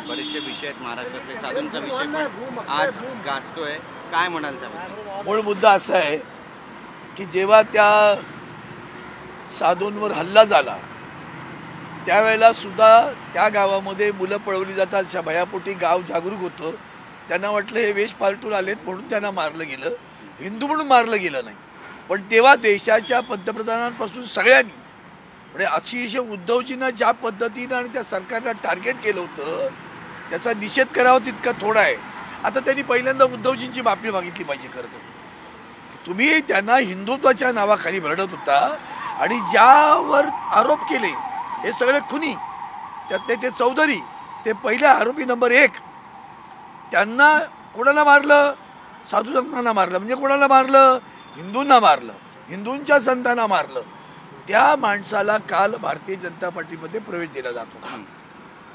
बरेचसे विषय आहेत महाराष्ट्रातले, साधूंचा विषय पण आज गाजतोय, काय म्हणाल त्याबद्दल? मूळ मुद्दा असा आहे की जेव्हा त्या साधूंवर हल्ला झाला त्यावेळेला सुद्धा त्या गावामध्ये मुलं पळवली जातात अशा भयापोटी गाव जागरूक होतं. त्यांना वाटलं हे वेश पालटून आलेत म्हणून त्यांना मारलं गेलं, हिंदू म्हणून मारलं गेलं नाही. पण तेव्हा देशाच्या पंतप्रधानांपासून सगळ्यांनी म्हणजे अतिशय उद्धवजींना ज्या पद्धतीनं आणि त्या सरकारला टार्गेट केलं होतं त्याचा निषेध करावा तितका थोडा आहे. आता त्यांनी पहिल्यांदा उद्धवजींची माफी मागितली पाहिजे. खरं तर तुम्ही त्यांना हिंदुत्वाच्या नावाखाली भरडत होता आणि ज्यावर आरोप केले हे सगळे खुनी, त्यातले ते चौधरी ते पहिल्या आरोपी नंबर 1, त्यांना कोणाला मारलं? साधू संतांना मारलं. म्हणजे कोणाला मारलं? हिंदूंना मारलं, हिंदूंच्या संतांना मारलं. त्या माणसाला काल भारतीय जनता पार्टीमध्ये प्रवेश दिला जात होता.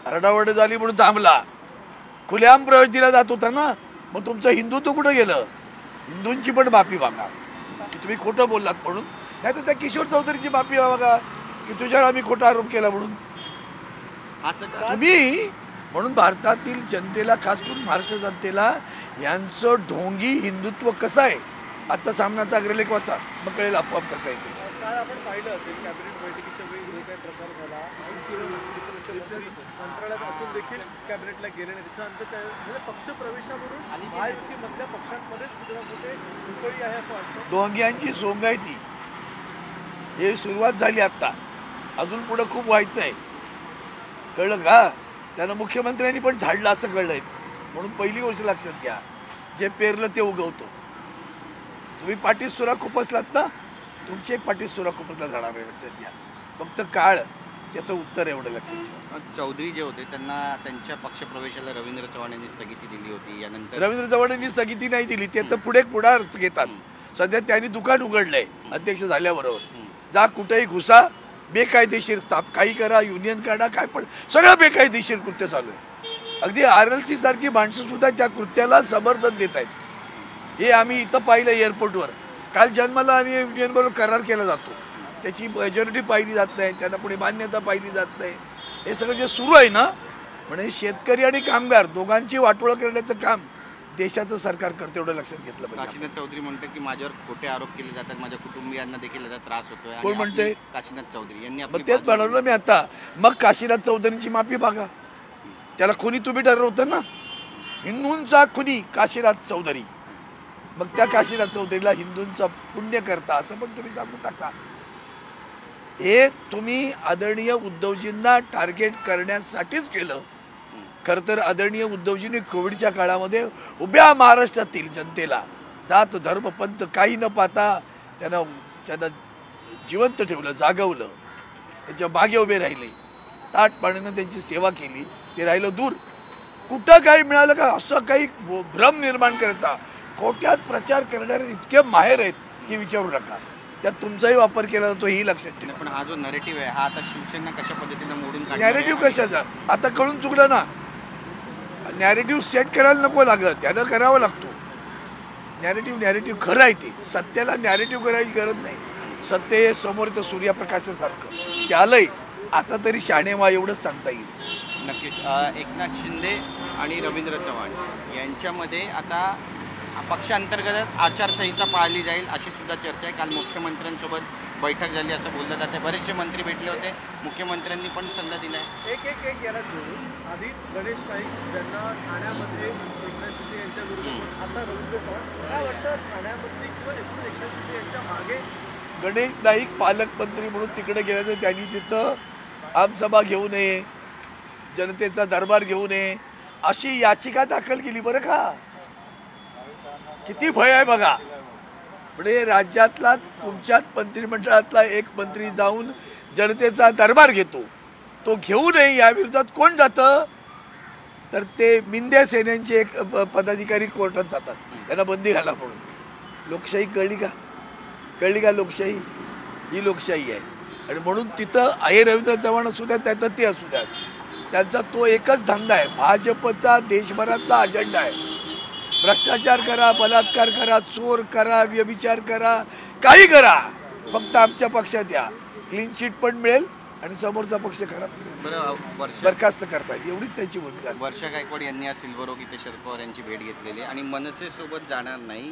आरडाओरड झाली म्हणून थांबला. खुलेआम प्रवेश दिला जात होता ना. मग तुमचं हिंदुत्व कुठं गेलं? हिंदूंची पण माफी मागा की तुम्ही खोटं बोललात म्हणून. नाही तर त्या किशोर चौधरीची माफी मागा की तुझ्यावर आम्ही खोटा आरोप केला म्हणून. असं तुम्ही म्हणून भारतातील जनतेला, खास करून महाराष्ट्र जनतेला यांचं ढोंगी हिंदुत्व कसं आहे आजचा सामनाचा अग्रलेख वाचा, मग कळेल आपोआप कसं आहे ते. काल आपण पाहिलं असेल कॅबिनेट बैठकीच्या वेळी जो काही प्रकार झाला, मंत्रालयात असून देखील कॅबिनेटला गेले नाही. त्याच्यानंतर म्हणजे पक्ष प्रवेशावरून महायुतीमधल्या पक्षांमध्येच कुठे कुठे उकळी आहे असं वाटतं. ढोंग्यांची सोंगायती हे सुरुवात झाली आता, अजून पुढे खूप व्हायचं आहे. कळलं का? त्यानं मुख्यमंत्र्यांनी पण झाडलं असं कळलंय. म्हणून पहिली गोष्ट लक्षात घ्या, जे पेरलं ते उगवतो. तुम्ही पाठीत सुरा खुपसलात ना, तुमचे पाठीत सुरा खुपसला जाणार आहे, लक्षात घ्या. फक्त काळ त्याचं उत्तर एवढं लक्षात ठेवा. चौधरी जे होते त्यांना त्यांच्या पक्षप्रवेशाला रवींद्र चव्हाण यांनी स्थगिती दिली होती. यानंतर रवींद्र चव्हाणांनी स्थगिती नाही दिली, ते तर पुढे पुढार घेतात. सध्या त्यांनी दुकान उघडलंय अध्यक्ष झाल्याबरोबर. जा कुठेही घुसा, बेकायदेशीर काही करा, युनियन काढा, काय पण सगळं बेकायदेशीर कृत्य चालू आहे. अगदी RLC सारखी माणसं सुद्धा त्या कृत्याला समर्थन देत आहेत. हे आम्ही इथं पाहिलं एअरपोर्टवर. काल जन्माला आणि युनियन बरोबर करार केला जातो, त्याची मेजॉरिटी पाहिली जात नाही, त्यांना पुढे मान्यता पाहिली जात नाही. हे सगळं जे सुरू आहे ना, म्हणजे शेतकरी आणि कामगार दोघांची वाटोळं करण्याचं काम देशाचं सरकार करते, एवढं लक्षात घेतलं पाहिजे. काशीनाथ चौधरी म्हणते की माझ्यावर खोटे आरोप केले जातात, माझ्या कुटुंबियांना देखील याचा त्रास होतोय. कोण म्हणते? काशीनाथ चौधरी यांनी. मग तेच बनवलं मी आता. मग काशीनाथ चौधरींची माफी मागा. त्याला खुनी तुम्ही ठरवतं ना, हिंदूंचा खुनी काशीनाथ चौधरी. मग त्या काशीनाथ चौधरीला हिंदूंचा पुण्य करता असं पण तुम्ही सांगू टाका. हे तुम्ही आदरणीय उद्धवजींना टार्गेट करण्यासाठीच केलं. खरं तर आदरणीय उद्धवजींनी कोविडच्या काळामध्ये उभ्या महाराष्ट्रातील जनतेला जात धर्म पंथ काही न पाहता त्यांना जिवंत ठेवलं, जागवलं, त्यांच्या मागे उभे राहिले, ताट पाण्यानं त्यांची सेवा केली. ते राहिलं दूर. कुठं काही मिळालं का असं काही भ्रम निर्माण करायचा. खोट्यात प्रचार करणारे इतके माहेर आहेत की विचारू नका. त्यात तुमचाही वापर केला जातो, ही लक्षात ठेवा. पण हा जो नॅरेटिव्ह आहे हा आता शिवसेना कशा पद्धतीने मोडून काढणार? नॅरेटिव्ह कशाचा? आता कळून चुकलं ना. नॅरेटिव्ह सेट करायला नको लागत, त्याला करावं लागतो. नॅरेटिव्ह खरं आहे. ते सत्याला नॅरेटिव्ह करायची गरज नाही. सत्य हे समोर तर सूर्यप्रकाशासारखं ते आलंय. आता तरी शाणे व्हा एवढंच सांगता येईल. नक्कीच. एकनाथ शिंदे आणि रवींद्र चव्हाण यांच्यामध्ये आता पक्षांतर्गत आचारसंहिता पाळली जाईल अशी सुद्धा चर्चा आहे. काल मुख्यमंत्र्यांसोबत बैठक झाली असं बोललं जाते. बरेचसे मंत्री भेटले होते, मुख्यमंत्र्यांनी पण सल्ला दिलाय. एक याला जोडून आधी गणेश नाईक ज्यांना ठाण्यामध्ये एकनाथ शिंदे यांच्या विरोधात, आता रवींद्र चव्हाण, काय वाटतं ठाण्यामध्ये किंवा एकूण एकनाथ शिंदे यांच्या मागे? गणेश नाईक पालकमंत्री म्हणून तिकडे गेल्याचं त्यांनी तिथं आमसभा घेऊ नये, जनतेचा दरबार घेऊ नये अशी याचिका दाखल केली. बरं का, किती भय आहे बघा. म्हणजे राज्यातला तुमच्यात मंत्रिमंडळातला एक मंत्री जाऊन जनतेचा दरबार घेतो, तो घेऊ नये या विरोधात कोण जातं? तर ते मिंद्या सेनेचे एक पदाधिकारी कोर्टात जातात, त्यांना बंदी घाला म्हणून. लोकशाही कळली का? कळली का लोकशाही? ही लोकशाही आहे. आणि म्हणून तिथं आहे रवींद्र चव्हाण असू द्या, त्यात ते असू द्या, त्यांचा तो एकच धंदा आहे. भाजपचा देशभरातला अजेंडा आहे. भ्रष्टाचार करा, बलात्कार करा, चोर करा, व्यभिचार करा, काही करा, फक्त आमच्या पक्षात या. क्लीन चिट पण मिळेल, आणि समोरचा पक्ष खराब बरं वर्षा बरखास्त करतायत, एवढीच त्यांची भूमिका असते. वर्षा गायकवाड यांनी आज सिल्वर इथे शरद पवार यांची भेट घेतलेली आणि मनसेसोबत जाणार नाही,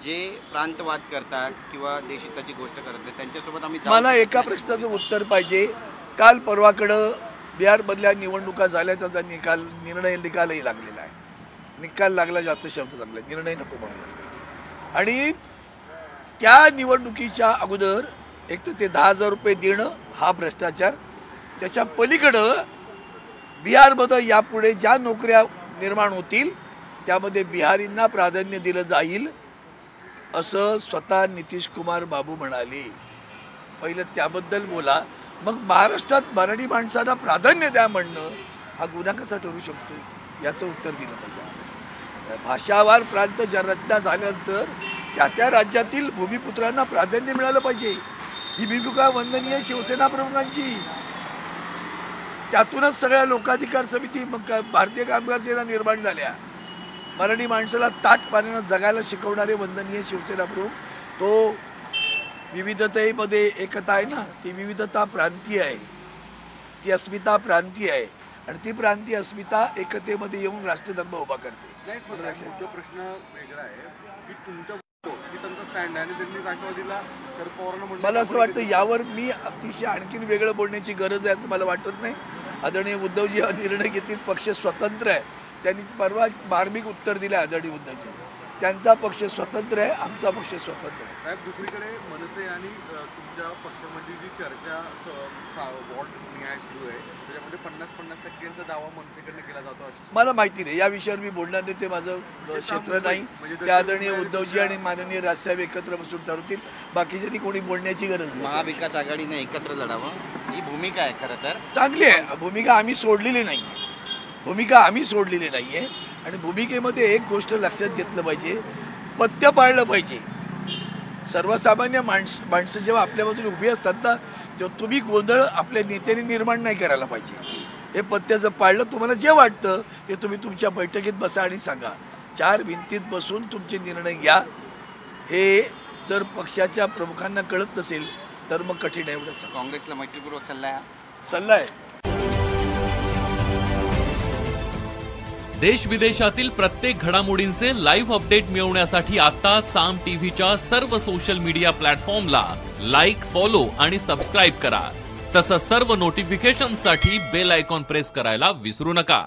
जे प्रांतवाद करतात किंवा देशहिताची गोष्ट करतात त्यांच्यासोबत आम्ही जाऊ मला शकत एका नाही. प्रश्नाचं उत्तर पाहिजे. काल परवाकडं बिहारमधल्या निवडणुका झाल्या, त्याचा निकालही लागलेला आहे. निकाल लागला जास्त शब्द चांगला, निर्णय नको म्हणून. आणि त्या निवडणुकीच्या अगोदर एक तर ते 10,000 रुपये देणं हा भ्रष्टाचार, त्याच्या पलीकडं बिहारमध्ये यापुढे ज्या नोकऱ्या निर्माण होतील त्यामध्ये बिहारींना प्राधान्य दिलं जाईल असं स्वतः नितीश कुमार बाबू म्हणाले. पहिलं त्याबद्दल बोला, मग महाराष्ट्रात मराठी माणसांना प्राधान्य द्या म्हणणं हा गुन्हा कसा ठरू शकतो याचं उत्तर दिलं पाहिजे. भाषावार प्रांत रचना झाल्यानंतर त्या राज्यातील भूमिपुत्रांना प्राधान्य मिळालं पाहिजे. ही भूमिका वंदनीय शिवसेना प्रमुखांची. त्यातूनच सगळ्या लोकाधिकार समिती भारतीय कामगार सेना निर्माण झाल्या. मराठी माणसाला ताट पाण्यानं जगायला शिकवणारे वंदनीय शिवसेना प्रमुख. तो विविधतेमध्ये एकता आहे ना, ती विविधता प्रांतीय आहे, ती अस्मिता प्रांतीय आहे आणि ती प्रांतीय अस्मिता एकतेमध्ये येऊन राष्ट्रधर्म उभा करते. तो प्रश्न वेगळा आहे की तुमच्या त्यांचा स्टँड आहे आणि त्यांनी राष्ट्रवादीला शरद पवारांना म्हणलं. मला असं वाटतं यावर मी अतिशय आणखीन वेगळं बोलण्याची गरज आहे असं मला वाटत नाही. आदरणीय उद्धवजी हा निर्णय घेतील, पक्ष स्वतंत्र आहे. त्यांनी परवा मार्मिक उत्तर दिलं आदरणीय उद्धवजी. त्यांचा पक्ष स्वतंत्र आहे, आमचा पक्ष स्वतंत्र आहे. साहेब, दुसरीकडे मनसे आणि तुमच्या पक्षामध्ये जी चर्चा वॉर्ड न्याय सुरू आहे त्याच्यामध्ये 50% दावा मनसेकडनं केला जातो अशी मला माहिती नाही, या विषयावर मी बोलणार नाही, ते माझं क्षेत्र नाही. ते आदरणीय उद्धवजी आणि माननीय राजसाहेब एकत्र बसून ठरवतील. बाकीच्यांनी कोणी बोलण्याची गरज नाही. महाविकास आघाडीने एकत्र लढावं ही भूमिका आहे खरं तर. चांगली आहे भूमिका, आम्ही सोडलेली नाही आहे. भूमिका आम्ही सोडलेली नाही आहे. आणि भूमिकेमध्ये एक गोष्ट लक्षात घेतलं पाहिजे, पथ्य पाळलं पाहिजे. सर्वसामान्य माणसं जेव्हा आपल्यामधून उभी असतात ना, तेव्हा तुम्ही गोंधळ आपल्या नेत्यांनी निर्माण नाही करायला पाहिजे. हे पथ्य जर पाळलं, तुम्हाला जे वाटतं ते तुम्ही तुमच्या बैठकीत बसा आणि सांगा. 4 भिंतीत बसून तुमचे निर्णय घ्या. हे जर पक्षाच्या प्रमुखांना कळत नसेल तर मग कठीण आहे. एवढंच काँग्रेसला मैत्रीपूर्वक सल्ला आहे. देश विदेशातील प्रत्येक घडामोडींचे लाईव्ह अपडेट मिळवण्यासाठी आता साम टीव्हीच्या सर्व सोशल मीडिया प्लॅटफॉर्मला लाईक, फॉलो आणि सबस्क्राईब करा. तसंच सर्व नोटिफिकेशनसाठी बेल आयकॉन प्रेस करायला विसरू नका.